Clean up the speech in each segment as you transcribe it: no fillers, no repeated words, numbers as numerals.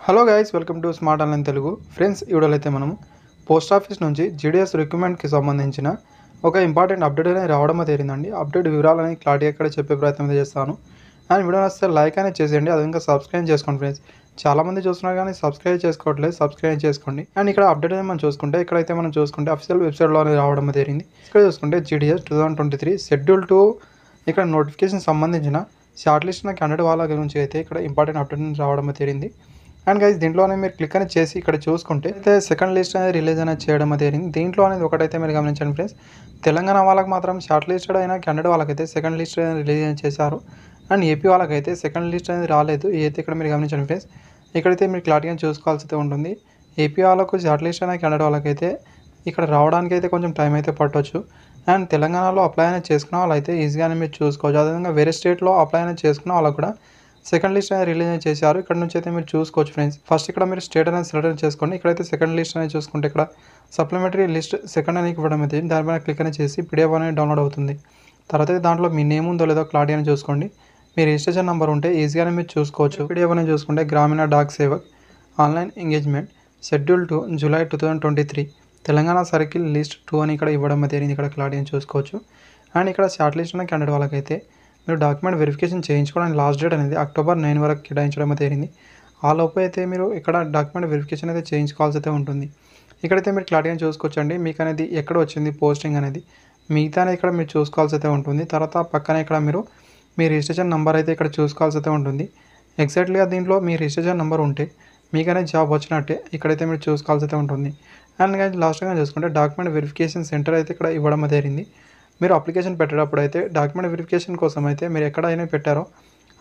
Hello guys, welcome to smart online Telugu. Friends, ఈ వీడియోలో అయితే మనం పోస్ట్ ఆఫీస్ నుంచి జీడీఎస్ రిక్రూట్మెంట్కి సంబంధించిన ఒక ఇంపార్టెంట్ అప్డేట్ అనేది రావడం జరిగిందండి. అప్డేట్ వివరాలని క్లారిటీ ఎక్కడ చెప్పే ప్రయత్నం చేస్తాను. అండ్ వీడియో వస్తే లైక్ అనేది చేసేయండి, అది ఇంకా సబ్స్క్రైబ్ చేసుకోండి. ఫ్రెండ్స్, చాలామంది చూస్తున్నారు కానీ సబ్స్క్రైబ్ చేసుకోవట్లేదు, సబ్స్క్రైబ్ చేసుకోండి. అండ్ ఇక్కడ అప్డేట్ అనేది మనం చూసుకుంటే ఇక్కడైతే మనం చూసుకుంటే అఫీషియల్ వెబ్సైట్లో అనేది రావడం జరిగింది. ఇక్కడ చూసుకుంటే జీడీఎస్ 2023 షెడ్యూల్ 2 ఇక్కడ నోటిఫికేషన్ సంబంధించిన షార్ట్ లిస్ట్ క్యాండిడేట్ వాళ్ళ గురించి అయితే ఇక్కడ ఇంపార్టెంట్ అప్డేట్ రావడం జరిగింది. అండ్ గైస్, దీంట్లోనే మీరు క్లిక్ అనేది చేసి ఇక్కడ చూసుకుంటే అయితే సెకండ్ లిస్ట్ అనేది రిలీజ్ అనేది చేయడం జరిగింది. దీంట్లో అనేది ఒకటైతే మీరు గమనించండి ఫ్రెండ్స్, తెలంగాణ వాళ్ళకి మాత్రం షార్ట్ లిస్టెడ్ అయిన క్యాండిడేట్ వాళ్ళకైతే సెకండ్ లిస్ట్ అనేది రిలీజ్ అనేది చేశారు. అండ్ ఏపీ వాళ్ళకైతే సెకండ్ లిస్ట్ అనేది రాలేదు. అయితే ఇక్కడ మీరు గమనించండి ఫ్రెండ్స్, ఇక్కడైతే మీరు క్లారిటీగా చూసుకోవాల్సి అయితే ఉంటుంది. ఏపీ వాళ్ళకు షార్ట్ లిస్ట్ అయిన క్యాండిడేట్ వాళ్ళకైతే ఇక్కడ రావడానికి అయితే కొంచెం టైం అయితే పట్టవచ్చు. అండ్ తెలంగాణలో అప్లై అనేది చేసుకున్న వాళ్ళైతే ఈజీగానే మీరు చూసుకోవచ్చు. అదేవిధంగా వేరే స్టేట్లో అప్లై అనేది చేసుకున్న వాళ్ళకు కూడా సెకండ్ లిస్ట్ అనేది రిలీజ్ చేశారు. ఇక్కడ నుంచి అయితే మీరు చూసుకోవచ్చు ఫ్రెండ్స్. ఫస్ట్ ఇక్కడ మీరు స్టేట్ అనేది సెలెక్ట్ చేసుకోండి. ఇక్కడైతే సెకండ్ లిస్ట్ అనేది చూసుకుంటే ఇక్కడ సప్లిమెంటరీ లిస్ట్ సెకండ్ అనేది ఇవ్వడం అయితే దానిపైన క్లిక్ అనేది చేసి పీడిఎఫ్ అనేది డౌన్లోడ్ అవుతుంది. తర్వాత దాంట్లో మీ నేమ్ ఉందో లేదో క్లారిటీ అని చూసుకోండి. మీ రిజిస్ట్రేషన్ నెంబర్ ఉంటే ఈజీగానే మీరు చూసుకోవచ్చు. పీడిఎఫ్ అనేది చూసుకుంటే Gramin Dak Sevak online engagement schedule 2 July 2023 Telangana circle list 2 అని ఇక్కడ ఇవ్వడం జరిగింది. ఇక్కడ క్లారిటీ అని చూసుకోవచ్చు. అండ్ ఇక్కడ షార్ట్ లిస్ట్ ఉన్న క్యాండిడేట్ వాళ్ళకైతే మీరు డాక్యుమెంట్ వెరిఫికేషన్ చేయించుకోవడానికి లాస్ట్ డేట్ అనేది అక్టోబర్ 9 వరకు కేటాయించడం జరిగింది. ఆ లోపు అయితే మీరు ఇక్కడ డాక్యుమెంట్ వెరిఫికేషన్ అయితే చేయించుకోవాల్సి అయితే ఉంటుంది. ఇక్కడైతే మీరు క్లారిటీగా చూసుకోవచ్చండి, మీకు అనేది ఎక్కడ వచ్చింది పోస్టింగ్ అనేది మిగతా ఇక్కడ మీరు చూసుకోవాల్సి అయితే ఉంటుంది. తర్వాత పక్కన ఇక్కడ మీరు మీ రిజిస్ట్రేషన్ నెంబర్ అయితే ఇక్కడ చూసుకోవాల్సి అయితే ఉంటుంది. ఎగ్జాక్ట్లీగా దీంట్లో మీ రిజిస్ట్రేషన్ నెంబర్ ఉంటే మీకు అనేది జాబ్ వచ్చినట్టే ఇక్కడైతే మీరు చూసుకోవాల్సి అయితే ఉంటుంది. అండ్ లాస్ట్గా చూసుకుంటే డాక్యుమెంట్ వెరిఫికేషన్ సెంటర్ అయితే ఇక్కడ ఇవ్వడం జరిగింది. మీరు అప్లికేషన్ పెట్టేటప్పుడు అయితే డాక్యుమెంట్ వెరిఫికేషన్ కోసం అయితే మీరు ఎక్కడైనా పెట్టారో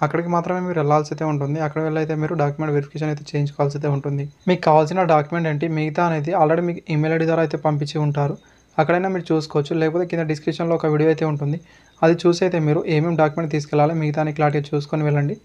అక్కడికి మాత్రమే మీరు వెళ్ళాల్సి అయితే ఉంటుంది. అక్కడ వెళ్ళైతే మీరు డాక్యుమెంట్ వెరిఫికేషన్ అయితే చేయించుకోవాల్సి అయితే ఉంటుంది. మీకు కావాల్సిన డాక్యుమెంట్ ఏంటి మిగతా అనేది ఆల్రెడీ మీకు ఈమెయిల్ ఐడి ద్వారా అయితే పంపించి ఉంటారు. అక్కడైనా మీరు చూసుకోవచ్చు, లేకపోతే కింద డిస్క్రిప్షన్లో ఒక వీడియో అయితే ఉంటుంది. అది చూసి అయితే మీరు ఏమేమి డాక్యుమెంట్ తీసుకెళ్ళాలి మిగతా క్లారిటీ చూసుకొని వెళ్ళండి.